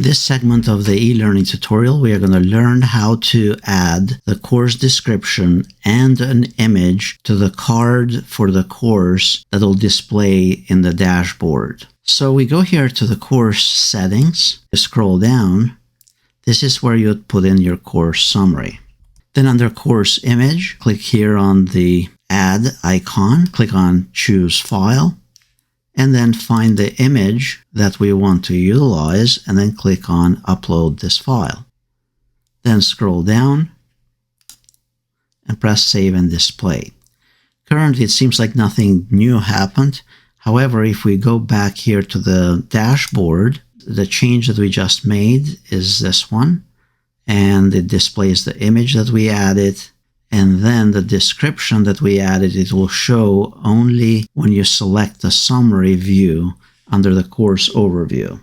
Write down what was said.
In this segment of the e-learning tutorial, we are going to learn how to add the course description and an image to the card for the course that will display in the dashboard. So we go here to the course settings, you scroll down. This is where you put in your course summary. Then under course image, click here on the add icon, click on choose file, and then find the image that we want to utilize, and then click on upload this file. Then scroll down and press save and display. Currently, it seems like nothing new happened. However, if we go back here to the dashboard, the change that we just made is this one, and it displays the image that we added. And then the description that we added, it will show only when you select the summary view under the course overview.